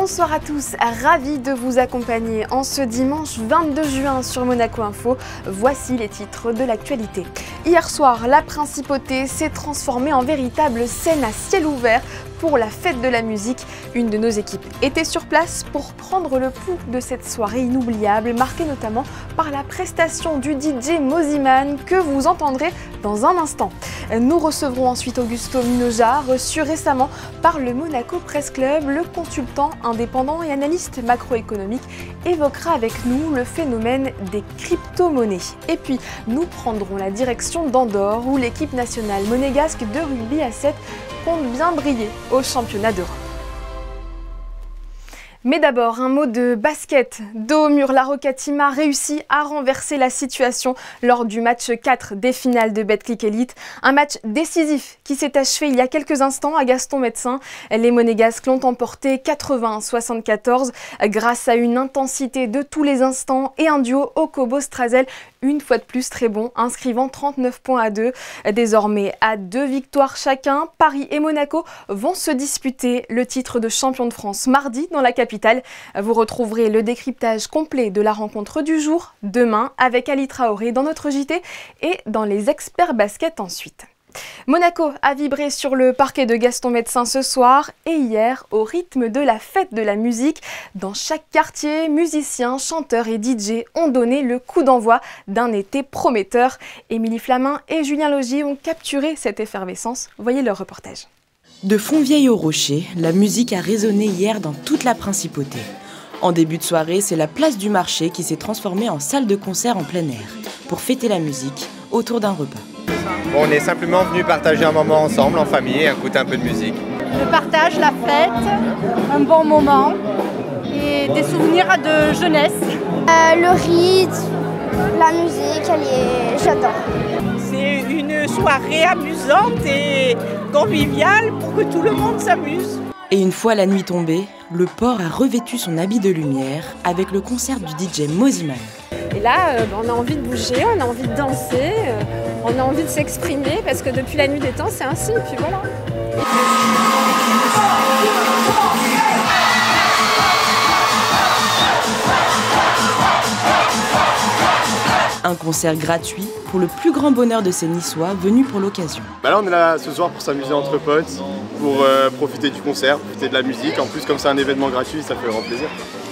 Bonsoir à tous, ravi de vous accompagner en ce dimanche 22 juin sur Monaco Info. Voici les titres de l'actualité. Hier soir, la Principauté s'est transformée en véritable scène à ciel ouvert pour la fête de la musique. Une de nos équipes était sur place pour prendre le pouls de cette soirée inoubliable, marquée notamment par la prestation du DJ Mosiman que vous entendrez dans un instant. Nous recevrons ensuite Augusto Minoja, reçu récemment par le Monaco Press Club. Le consultant indépendant et analyste macroéconomique évoquera avec nous le phénomène des crypto-monnaies. Et puis, nous prendrons la direction d'Andorre où l'équipe nationale monégasque de rugby à 7 compte bien briller au championnat d'Europe. Mais d'abord, un mot de basket. Dos au mur, la Roca Team a réussi à renverser la situation lors du match 4 des finales de Betclic Elite. Un match décisif qui s'est achevé il y a quelques instants à Gaston-Médecin. Les Monégasques l'ont emporté 80-74 grâce à une intensité de tous les instants et un duo Okobo-Strazel une fois de plus très bon, inscrivant 39 points à 2. Désormais, à 2 victoires chacun, Paris et Monaco vont se disputer le titre de champion de France mardi dans la capitale. Vous retrouverez le décryptage complet de la rencontre du jour demain avec Ali Traoré dans notre JT et dans les experts basket ensuite. Monaco a vibré sur le parquet de Gaston-Médecin ce soir et hier au rythme de la fête de la musique. Dans chaque quartier, musiciens, chanteurs et DJ ont donné le coup d'envoi d'un été prometteur. Émilie Flamin et Julien Logier ont capturé cette effervescence. Voyez leur reportage. De Fontvieille au Rocher, la musique a résonné hier dans toute la Principauté. En début de soirée, c'est la place du marché qui s'est transformée en salle de concert en plein air pour fêter la musique autour d'un repas. Bon, on est simplement venu partager un moment ensemble, en famille, écouter un peu de musique. Le partage, la fête, un bon moment et des souvenirs de jeunesse. Le rythme, la musique, j'adore. C'est une soirée amusante et conviviale pour que tout le monde s'amuse. Et une fois la nuit tombée, le port a revêtu son habit de lumière avec le concert du DJ Mosiman. Et là, on a envie de bouger, on a envie de danser, on a envie de s'exprimer parce que depuis la nuit des temps, c'est ainsi, et puis voilà. Un concert gratuit pour le plus grand bonheur de ces Niçois venus pour l'occasion. Là, on est là ce soir pour s'amuser entre potes, pour profiter du concert, profiter de la musique. En plus, comme c'est un événement gratuit, ça fait vraiment plaisir.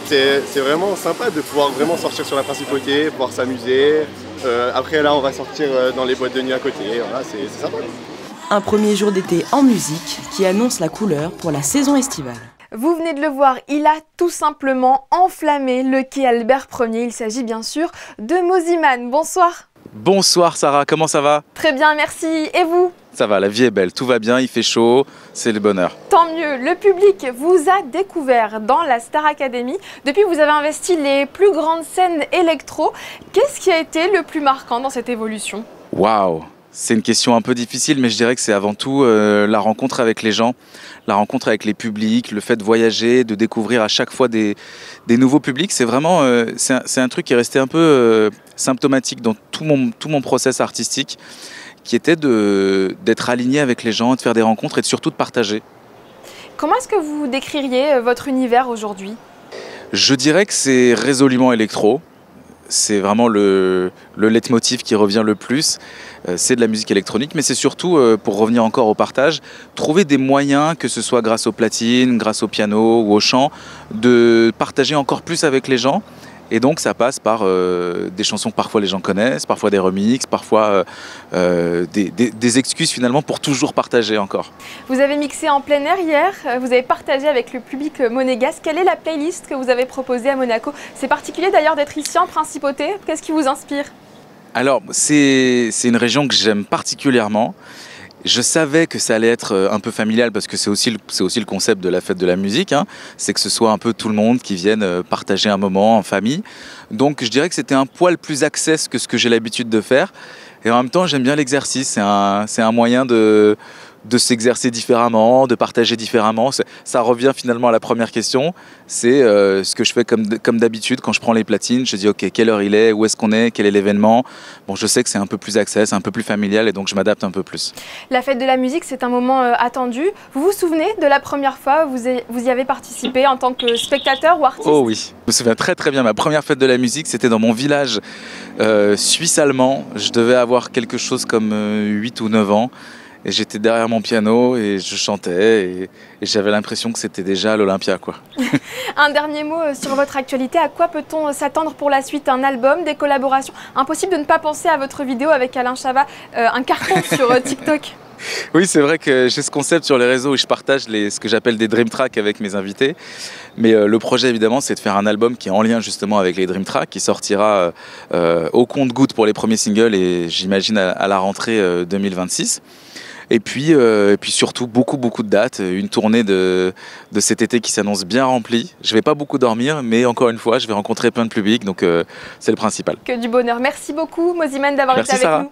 C'est vraiment sympa de pouvoir vraiment sortir sur la Principauté, pouvoir s'amuser. Après là, on va sortir dans les boîtes de nuit à côté. Voilà, c'est sympa. Un premier jour d'été en musique qui annonce la couleur pour la saison estivale. Vous venez de le voir, il a tout simplement enflammé le quai Albert Ier. Il s'agit bien sûr de Mosiman. Bonsoir. Bonsoir Sarah, comment ça va? Très bien, merci. Et vous? Ça va, la vie est belle, tout va bien, il fait chaud, c'est le bonheur. Tant mieux, le public vous a découvert dans la Star Academy. Depuis, vous avez investi les plus grandes scènes électro. Qu'est-ce qui a été le plus marquant dans cette évolution? Waouh! C'est une question un peu difficile, mais je dirais que c'est avant tout la rencontre avec les gens, la rencontre avec les publics, le fait de voyager, de découvrir à chaque fois des nouveaux publics. C'est vraiment c'est un truc qui est resté un peu symptomatique dans tout mon process artistique, qui était d'être aligné avec les gens, de faire des rencontres et surtout de partager. Comment est-ce que vous décririez votre univers aujourd'hui? Je dirais que c'est résolument électro. C'est vraiment le leitmotiv qui revient le plus. C'est de la musique électronique, mais c'est surtout, pour revenir encore au partage, trouver des moyens, que ce soit grâce aux platines, grâce au piano ou au chant, de partager encore plus avec les gens. Et donc ça passe par des chansons que parfois les gens connaissent, parfois des remixes, parfois des excuses finalement pour toujours partager encore. Vous avez mixé en plein air hier, vous avez partagé avec le public monégasque. Quelle est la playlist que vous avez proposée à Monaco? C'est particulier d'ailleurs d'être ici en Principauté, qu'est-ce qui vous inspire? Alors c'est une région que j'aime particulièrement. Je savais que ça allait être un peu familial parce que c'est aussi le concept de la fête de la musique, hein. C'est que ce soit un peu tout le monde qui vienne partager un moment en famille. Donc je dirais que c'était un poil plus access que ce que j'ai l'habitude de faire. Et en même temps, j'aime bien l'exercice. C'est un moyen de de s'exercer différemment, de partager différemment. Ça revient finalement à la première question. C'est ce que je fais comme d'habitude quand je prends les platines. Je dis ok, quelle heure il est, où est-ce qu'on est, quel est l'événement. Bon, je sais que c'est un peu plus access, un peu plus familial et donc je m'adapte un peu plus. La fête de la musique, c'est un moment attendu. Vous vous souvenez de la première fois où vous y avez participé en tant que spectateur ou artiste? Oh oui, je me souviens très très bien. Ma première fête de la musique, c'était dans mon village suisse-allemand. Je devais avoir quelque chose comme 8 ou 9 ans. Et j'étais derrière mon piano et je chantais et j'avais l'impression que c'était déjà à l'Olympia, quoi. Un dernier mot sur votre actualité. À quoi peut-on s'attendre pour la suite? Un album, des collaborations? Impossible de ne pas penser à votre vidéo avec Alain Chabat, un carton sur TikTok. Oui, c'est vrai que j'ai ce concept sur les réseaux où je partage ce que j'appelle des Dream Tracks avec mes invités. Mais le projet, évidemment, c'est de faire un album qui est en lien justement avec les Dream Tracks, qui sortira au compte-gouttes pour les premiers singles et j'imagine à la rentrée 2026. Et puis surtout beaucoup de dates, une tournée de cet été qui s'annonce bien remplie. Je vais pas beaucoup dormir, mais encore une fois, je vais rencontrer plein de publics, donc c'est le principal. Que du bonheur. Merci beaucoup Mosiman d'avoir été avec Sarah. nous.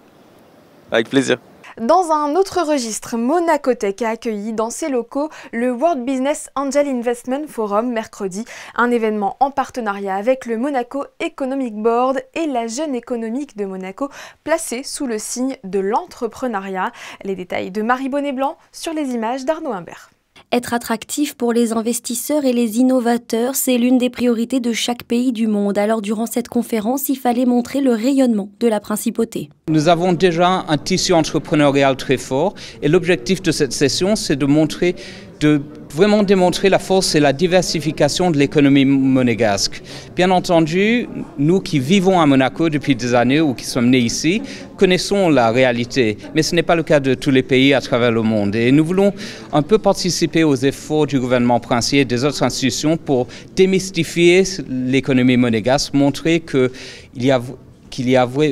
Avec plaisir. Dans un autre registre, Monacotech a accueilli dans ses locaux le World Business Angel Investment Forum mercredi, un événement en partenariat avec le Monaco Economic Board et la Jeune économique de Monaco, placé sous le signe de l'entrepreneuriat. Les détails de Marie Bonnet-Blanc sur les images d'Arnaud Imbert. Être attractif pour les investisseurs et les innovateurs, c'est l'une des priorités de chaque pays du monde. Alors durant cette conférence, il fallait montrer le rayonnement de la principauté. Nous avons déjà un tissu entrepreneurial très fort et l'objectif de cette session, c'est de vraiment démontrer la force et la diversification de l'économie monégasque. Bien entendu, nous qui vivons à Monaco depuis des années ou qui sommes nés ici, connaissons la réalité, mais ce n'est pas le cas de tous les pays à travers le monde. Et nous voulons un peu participer aux efforts du gouvernement princier et des autres institutions pour démystifier l'économie monégasque, montrer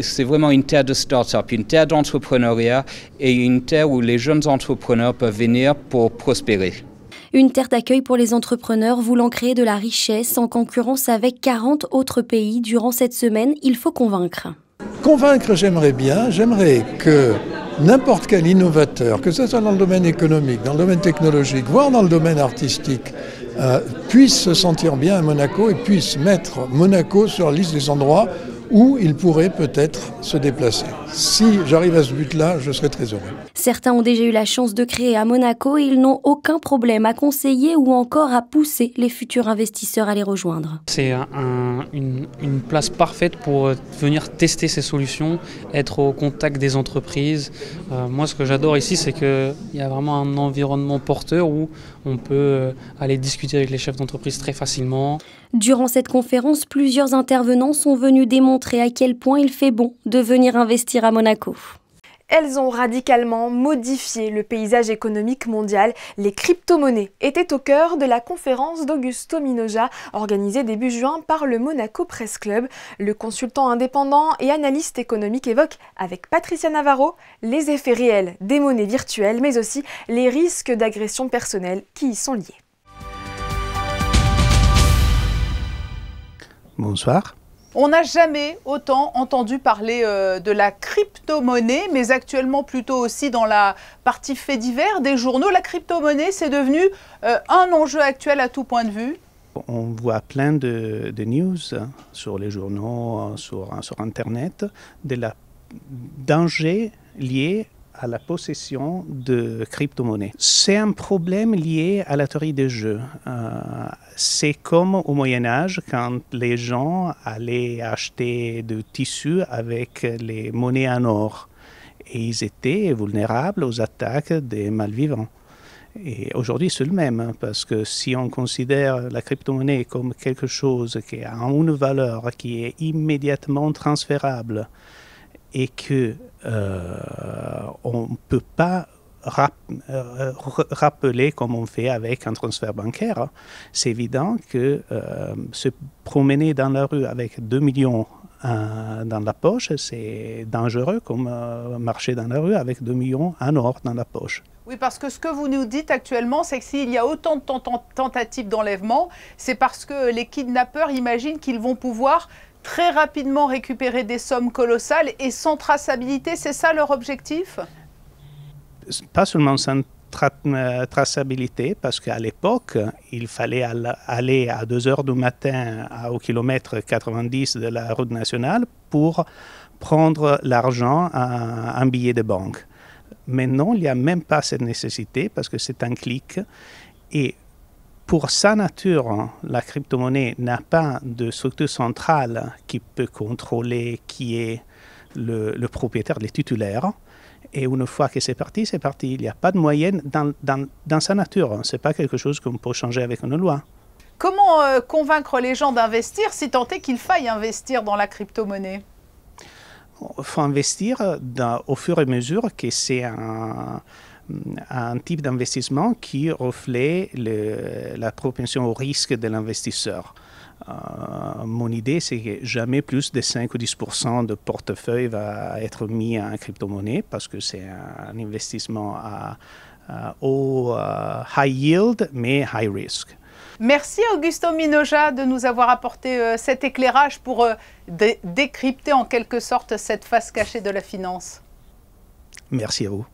c'est vraiment une terre de start-up, une terre d'entrepreneuriat et une terre où les jeunes entrepreneurs peuvent venir pour prospérer. Une terre d'accueil pour les entrepreneurs voulant créer de la richesse en concurrence avec 40 autres pays. Durant cette semaine, il faut convaincre. Convaincre, j'aimerais que n'importe quel innovateur, que ce soit dans le domaine économique, dans le domaine technologique, voire dans le domaine artistique, puisse se sentir bien à Monaco et puisse mettre Monaco sur la liste des endroits où il pourrait peut-être se déplacer. Si j'arrive à ce but-là, je serai très heureux. Certains ont déjà eu la chance de créer à Monaco et ils n'ont aucun problème à conseiller ou encore à pousser les futurs investisseurs à les rejoindre. C'est une place parfaite pour venir tester ces solutions, être au contact des entreprises. Moi, ce que j'adore ici, c'est qu'il y a vraiment un environnement porteur où on peut aller discuter avec les chefs d'entreprise très facilement. Durant cette conférence, plusieurs intervenants sont venus démontrer à quel point il fait bon de venir investir à Monaco. Elles ont radicalement modifié le paysage économique mondial. Les crypto-monnaies étaient au cœur de la conférence d'Augusto Minoja, organisée début juin par le Monaco Press Club. Le consultant indépendant et analyste économique évoque avec Patricia Navarro les effets réels des monnaies virtuelles, mais aussi les risques d'agression personnelle qui y sont liés. Bonsoir. On n'a jamais autant entendu parler de la crypto-monnaie, mais actuellement plutôt aussi dans la partie faits divers des journaux. La crypto-monnaie, c'est devenu un enjeu actuel à tout point de vue. On voit plein de news sur les journaux, sur Internet, de la danger lié à la possession de crypto-monnaies. C'est un problème lié à la théorie des jeux. C'est comme au Moyen-Âge, quand les gens allaient acheter du tissu avec les monnaies en or. Et ils étaient vulnérables aux attaques des malvivants. Et aujourd'hui, c'est le même, parce que si on considère la crypto-monnaie comme quelque chose qui a une valeur qui est immédiatement transférable, et que on ne peut pas rappeler comme on fait avec un transfert bancaire, c'est évident que se promener dans la rue avec 2 millions dans la poche, c'est dangereux comme marcher dans la rue avec 2 millions en or dans la poche. Oui, parce que ce que vous nous dites actuellement, c'est que s'il y a autant de tentatives d'enlèvement, c'est parce que les kidnappeurs imaginent qu'ils vont pouvoir très rapidement récupérer des sommes colossales et sans traçabilité. C'est ça leur objectif ? Pas seulement sans traçabilité parce qu'à l'époque, il fallait aller à 2 heures du matin au kilomètre 90 de la route nationale pour prendre l'argent à un billet de banque. Maintenant, il n'y a même pas cette nécessité parce que c'est un clic. Et pour sa nature, la crypto-monnaie n'a pas de structure centrale qui peut contrôler qui est le propriétaire, les titulaires. Et une fois que c'est parti, c'est parti. Il n'y a pas de moyenne dans sa nature. Ce n'est pas quelque chose qu'on peut changer avec une loi. Comment convaincre les gens d'investir si tant est qu'il faille investir dans la crypto-monnaie? Il faut investir au fur et à mesure que c'est un type d'investissement qui reflète la propension au risque de l'investisseur. Mon idée, c'est que jamais plus de 5 ou 10% de portefeuille va être mis en crypto-monnaie parce que c'est un investissement au high yield mais high risk. Merci Augusto Minoja de nous avoir apporté cet éclairage pour décrypter en quelque sorte cette face cachée de la finance. Merci à vous.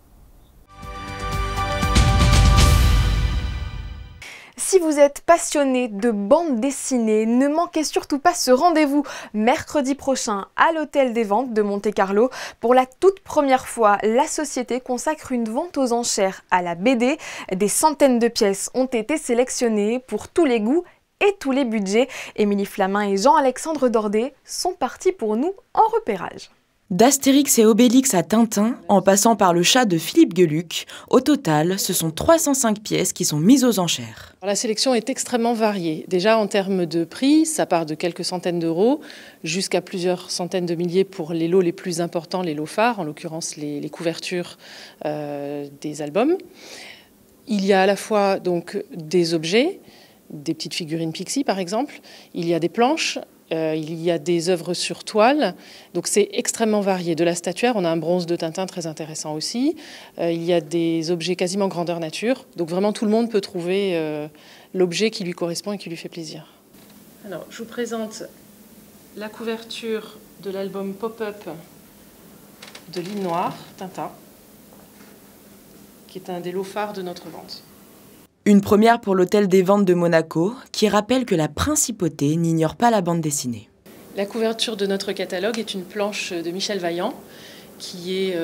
Si vous êtes passionné de bande dessinée, ne manquez surtout pas ce rendez-vous mercredi prochain à l'Hôtel des Ventes de Monte-Carlo. Pour la toute première fois, la société consacre une vente aux enchères à la BD. Des centaines de pièces ont été sélectionnées pour tous les goûts et tous les budgets. Émilie Flamin et Jean-Alexandre Dordet sont partis pour nous en repérage. D'Astérix et Obélix à Tintin, en passant par le chat de Philippe Geluck, au total, ce sont 305 pièces qui sont mises aux enchères. La sélection est extrêmement variée. Déjà en termes de prix, ça part de quelques centaines d'euros jusqu'à plusieurs centaines de milliers pour les lots les plus importants, les lots phares, en l'occurrence les couvertures des albums. Il y a à la fois donc des objets, des petites figurines Pixie par exemple, il y a des planches, il y a des œuvres sur toile, donc c'est extrêmement varié. De la statuaire, on a un bronze de Tintin très intéressant aussi. Il y a des objets quasiment grandeur nature, donc vraiment tout le monde peut trouver l'objet qui lui correspond et qui lui fait plaisir. Alors, je vous présente la couverture de l'album Pop-Up de Ligne Noire, Tintin, qui est un des lots phares de notre vente. Une première pour l'Hôtel des Ventes de Monaco, qui rappelle que la principauté n'ignore pas la bande dessinée. La couverture de notre catalogue est une planche de Michel Vaillant, qui est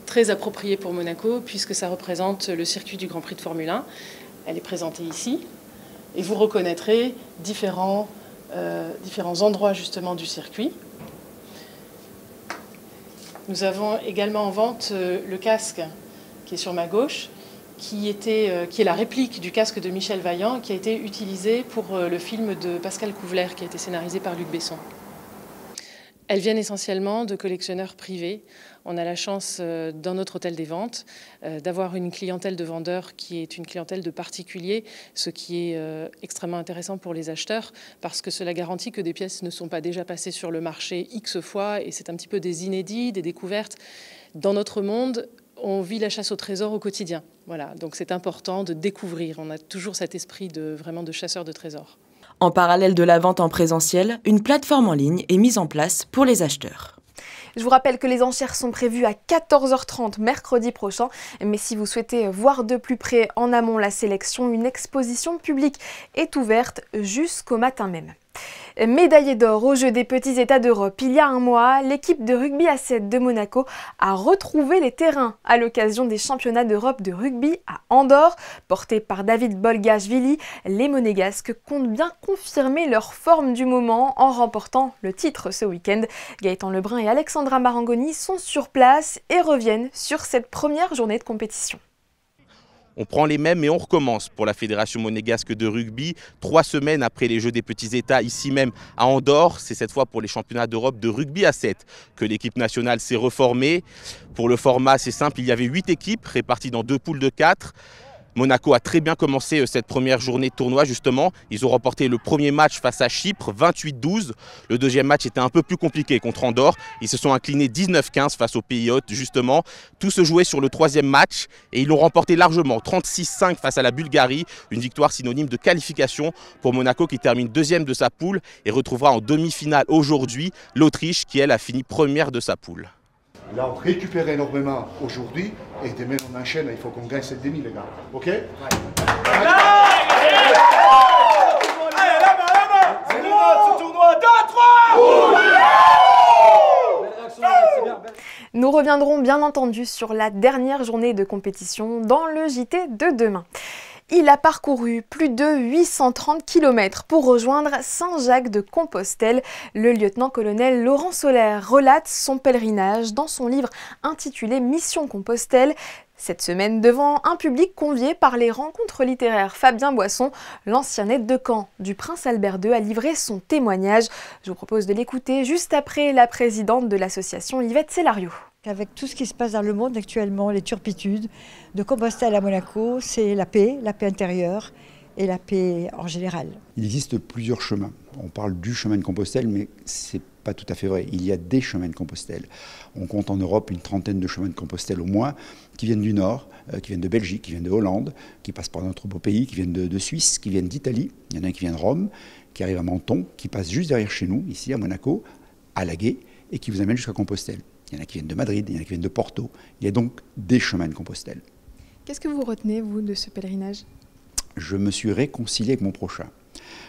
très appropriée pour Monaco, puisque ça représente le circuit du Grand Prix de Formule 1. Elle est présentée ici, et vous reconnaîtrez différents endroits justement du circuit. Nous avons également en vente le casque qui est sur ma gauche, qui est la réplique du casque de Michel Vaillant, qui a été utilisé pour le film de Pascal Couvelaire, qui a été scénarisé par Luc Besson. Elles viennent essentiellement de collectionneurs privés. On a la chance, dans notre hôtel des ventes, d'avoir une clientèle de vendeurs qui est une clientèle de particuliers, ce qui est extrêmement intéressant pour les acheteurs, parce que cela garantit que des pièces ne sont pas déjà passées sur le marché X fois, et c'est un petit peu des inédits, des découvertes. Dans notre monde, on vit la chasse au trésor au quotidien. Voilà, donc c'est important de découvrir. On a toujours cet esprit vraiment de chasseur de trésors. En parallèle de la vente en présentiel, une plateforme en ligne est mise en place pour les acheteurs. Je vous rappelle que les enchères sont prévues à 14h30 mercredi prochain. Mais si vous souhaitez voir de plus près en amont la sélection, une exposition publique est ouverte jusqu'au matin même. Médaillée d'or aux Jeux des petits États d'Europe, il y a un mois, l'équipe de rugby à 7 de Monaco a retrouvé les terrains à l'occasion des championnats d'Europe de rugby à Andorre. Portés par David Bolgashvili, les Monégasques comptent bien confirmer leur forme du moment en remportant le titre ce week-end. Gaëtan Lebrun et Alexandra Marangoni sont sur place et reviennent sur cette première journée de compétition. On prend les mêmes et on recommence pour la Fédération monégasque de rugby. 3 semaines après les Jeux des petits États, ici même à Andorre. C'est cette fois pour les championnats d'Europe de rugby à 7 que l'équipe nationale s'est reformée. Pour le format, c'est simple, il y avait 8 équipes réparties dans 2 poules de 4. Monaco a très bien commencé cette première journée de tournoi justement. Ils ont remporté le premier match face à Chypre, 28-12. Le deuxième match était un peu plus compliqué contre Andorre. Ils se sont inclinés 19-15 face aux pays hôtes justement. Tout se jouait sur le troisième match et ils l'ont remporté largement, 36-5 face à la Bulgarie. Une victoire synonyme de qualification pour Monaco qui termine deuxième de sa poule et retrouvera en demi-finale aujourd'hui l'Autriche qui elle a fini première de sa poule. Là, on récupère énormément aujourd'hui et demain on enchaîne. Il faut qu'on gagne cette demi, les gars. Ok? Ouais. C'est ce tournoi. 2, 3. Nous reviendrons bien entendu sur la dernière journée de compétition dans le JT de demain. Il a parcouru plus de 830 km pour rejoindre Saint-Jacques-de-Compostelle. Le lieutenant-colonel Laurent Solaire relate son pèlerinage dans son livre intitulé Mission Compostelle. Cette semaine, devant un public convié par les rencontres littéraires, Fabien Boisson, l'ancien aide de camp du prince Albert II, a livré son témoignage. Je vous propose de l'écouter juste après la présidente de l'association, Yvette Cellario. Avec tout ce qui se passe dans le monde actuellement, les turpitudes, de Compostelle à Monaco, c'est la paix intérieure et la paix en général. Il existe plusieurs chemins. On parle du chemin de Compostelle, mais c'est pas tout à fait vrai. Il y a des chemins de Compostelle. On compte en Europe une trentaine de chemins de Compostelle au moins, qui viennent du Nord, qui viennent de Belgique, qui viennent de Hollande, qui passent par notre beau pays, qui viennent de Suisse, qui viennent d'Italie. Il y en a un qui vient de Rome, qui arrive à Menton, qui passe juste derrière chez nous, ici à Monaco, à Laguet, et qui vous amène jusqu'à Compostelle. Il y en a qui viennent de Madrid, il y en a qui viennent de Porto. Il y a donc des chemins de Compostelle. Qu'est-ce que vous retenez, vous, de ce pèlerinage ? Je me suis réconcilié avec mon prochain.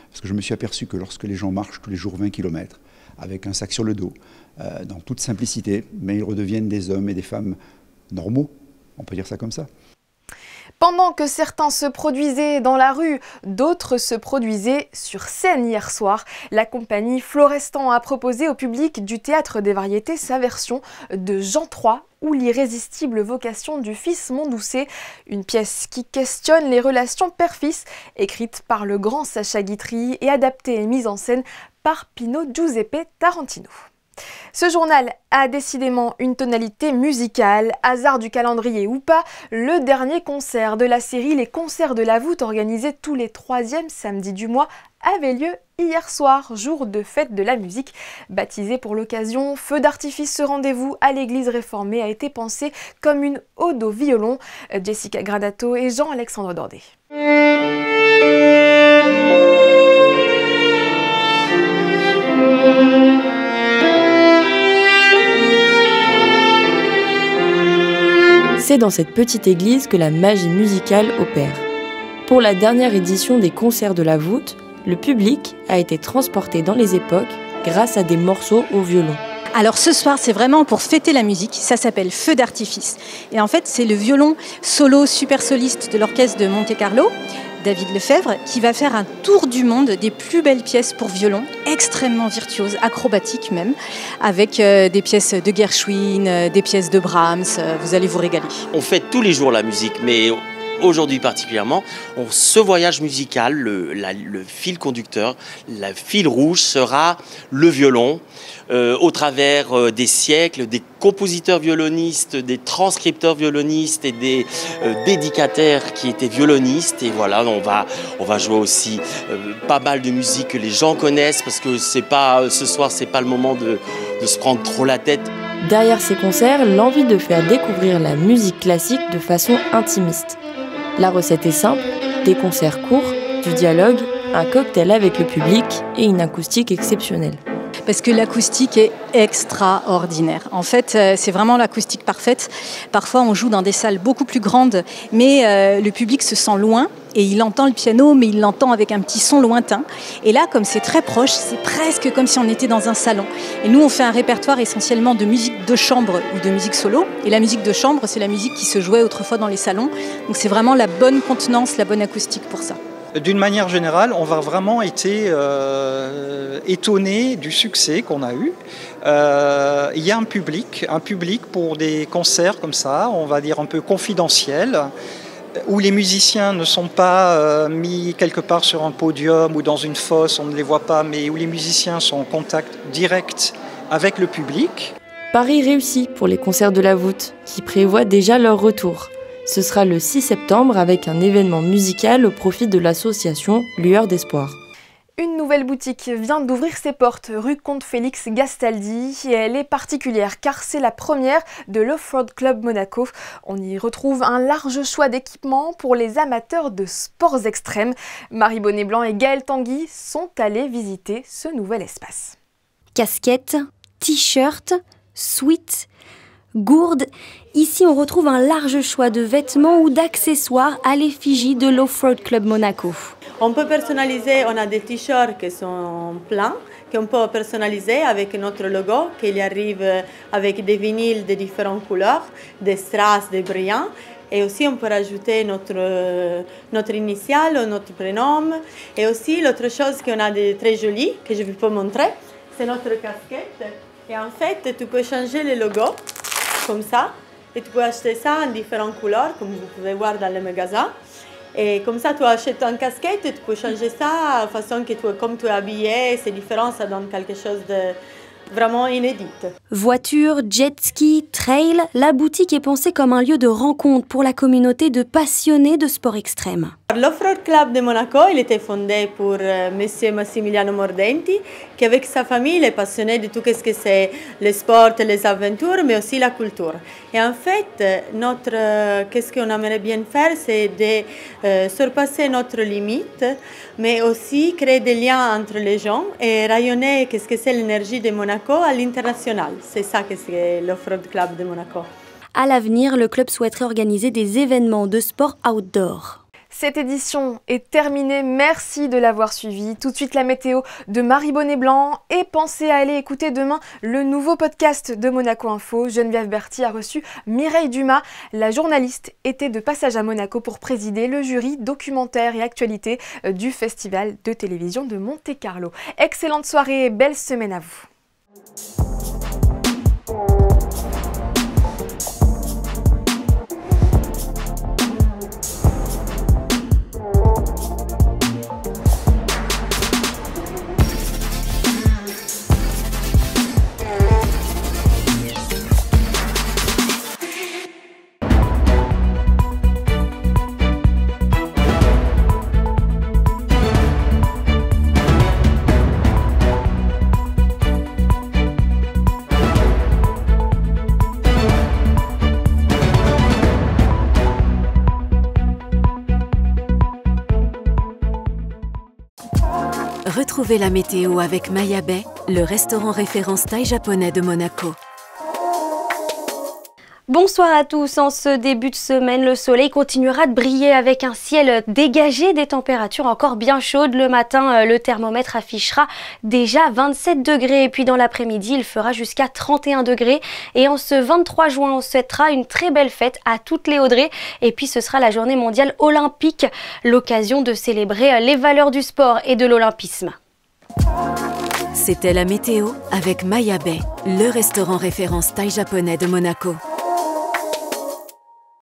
Parce que je me suis aperçu que lorsque les gens marchent tous les jours 20 km, avec un sac sur le dos, dans toute simplicité, mais ils redeviennent des hommes et des femmes normaux, on peut dire ça comme ça. Pendant que certains se produisaient dans la rue, d'autres se produisaient sur scène hier soir. La compagnie Florestan a proposé au public du Théâtre des Variétés sa version de Jean III ou l'irrésistible vocation du fils Mondoucet, une pièce qui questionne les relations père-fils, écrite par le grand Sacha Guitry et adaptée et mise en scène par Pino Giuseppe Tarantino. Ce journal a décidément une tonalité musicale, hasard du calendrier ou pas, le dernier concert de la série Les Concerts de la Voûte, organisés tous les 3e samedis du mois, avait lieu hier soir, jour de fête de la musique. Baptisé pour l'occasion Feu d'artifice, ce rendez-vous à l'église réformée a été pensé comme une ode au violon. Jessica Gradato et Jean-Alexandre Dordet. C'est dans cette petite église que la magie musicale opère. Pour la dernière édition des Concerts de la Voûte, le public a été transporté dans les époques grâce à des morceaux au violon. Alors ce soir, c'est vraiment pour fêter la musique, ça s'appelle Feu d'artifice. Et en fait, c'est le violon solo super soliste de l'orchestre de Monte-Carlo, David Lefebvre, qui va faire un tour du monde des plus belles pièces pour violon, extrêmement virtuoses, acrobatiques même, avec des pièces de Gershwin, des pièces de Brahms, vous allez vous régaler. On fête tous les jours la musique, mais aujourd'hui particulièrement, ce voyage musical, le fil conducteur, le fil rouge sera le violon, au travers des siècles, des compositeurs violonistes, des transcripteurs violonistes et des dédicataires qui étaient violonistes. Et voilà, on va jouer aussi pas mal de musique que les gens connaissent, parce que ce soir, c'est pas le moment de se prendre trop la tête. Derrière ces concerts, l'envie de faire découvrir la musique classique de façon intimiste. La recette est simple, des concerts courts, du dialogue, un cocktail avec le public et une acoustique exceptionnelle. Parce que l'acoustique est extraordinaire. En fait, c'est vraiment l'acoustique parfaite. Parfois, on joue dans des salles beaucoup plus grandes, mais le public se sent loin et il entend le piano, mais il l'entend avec un petit son lointain. Et là, comme c'est très proche, c'est presque comme si on était dans un salon. Et nous, on fait un répertoire essentiellement de musique de chambre ou de musique solo. Et la musique de chambre, c'est la musique qui se jouait autrefois dans les salons. Donc c'est vraiment la bonne contenance, la bonne acoustique pour ça. D'une manière générale, on va vraiment été étonné du succès qu'on a eu. Il y a un public pour des concerts comme ça, on va dire un peu confidentiels, où les musiciens ne sont pas mis quelque part sur un podium ou dans une fosse, on ne les voit pas, mais où les musiciens sont en contact direct avec le public. Paris réussit pour les Concerts de la Voûte, qui prévoient déjà leur retour. Ce sera le 6 septembre avec un événement musical au profit de l'association Lueur d'Espoir. Une nouvelle boutique vient d'ouvrir ses portes rue Comte Félix Gastaldi et elle est particulière car c'est la première de l'Off-Road Club Monaco. On y retrouve un large choix d'équipements pour les amateurs de sports extrêmes. Marie Bonnet-Blanc et Gaëlle Tanguy sont allés visiter ce nouvel espace. Casquettes, t-shirts, sweats, Gourde. Ici, on retrouve un large choix de vêtements ou d'accessoires à l'effigie de l'Off-Road Club Monaco. On peut personnaliser, on a des t-shirts qui sont pleins, qu'on peut personnaliser avec notre logo, qui arrive avec des vinyles de différentes couleurs, des strass, des brillants. Et aussi, on peut rajouter notre initiale, notre prénom. Et aussi, l'autre chose qu'on a de très joli, que je vais vous montrer, c'est notre casquette. Et en fait, tu peux changer le logo, comme ça. Et tu peux acheter ça en différentes couleurs, comme vous pouvez voir dans les magasins. Et comme ça, tu achètes une casquette et tu peux changer ça de façon que comme tu es habillé, c'est différent, ça donne quelque chose de vraiment inédit. Voitures, jet ski, trail, la boutique est pensée comme un lieu de rencontre pour la communauté de passionnés de sport extrême. L'Off-Road Club de Monaco, il était fondé pour Monsieur Massimiliano Mordenti, qui avec sa famille est passionné de tout ce que c'est le sport, les aventures, mais aussi la culture. Et en fait, qu'est-ce qu'on aimerait bien faire, c'est de surpasser notre limite, mais aussi créer des liens entre les gens et rayonner qu'est-ce que c'est l'énergie de Monaco à l'international. C'est ça que c'est l'Off-Road Club de Monaco. À l'avenir, le club souhaiterait organiser des événements de sport outdoor. Cette édition est terminée, merci de l'avoir suivi. Tout de suite la météo de Marie Bonnet-Blanc et pensez à aller écouter demain le nouveau podcast de Monaco Info. Geneviève Berthy a reçu Mireille Dumas. La journaliste était de passage à Monaco pour présider le jury documentaire et actualité du Festival de télévision de Monte-Carlo. Excellente soirée et belle semaine à vous. Retrouvez la météo avec Maya Bay, le restaurant référence thaï japonais de Monaco. Bonsoir à tous, en ce début de semaine, le soleil continuera de briller avec un ciel dégagé, des températures encore bien chaudes. Le matin, le thermomètre affichera déjà 27 degrés et puis dans l'après-midi, il fera jusqu'à 31 degrés. Et en ce 23 juin, on souhaitera une très belle fête à toutes les Audrey. Et puis ce sera la journée mondiale olympique, l'occasion de célébrer les valeurs du sport et de l'olympisme. C'était la météo avec Maya Bay, le restaurant référence thaï japonais de Monaco.